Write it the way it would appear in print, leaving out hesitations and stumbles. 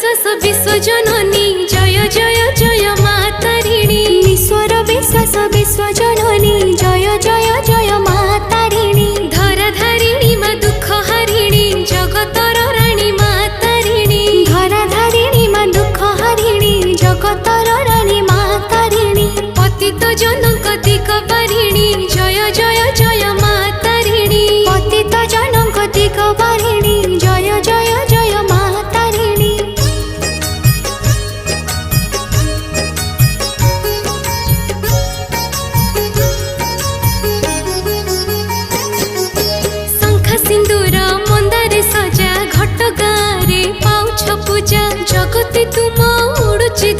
विश्वास विश्वजननी जय जय जय मातारिणी ईश्वर विश्वास विश्वजननी जय जय जय मातारिणी धराधारिणी मा दुख हारिणी जगतर राणी मातारिणी धराधारिणी मा दुख हारिणी जगतर राणी मातारिणी पतित जनक दिग पारिणी जय जय जय मातारिणी पतित जनक दिग पारिणी जय जय जय मातारिणी शंख सिंदूर मंदारे सजा घट गारे पाउछ पूजा जगती तुम उड़ुची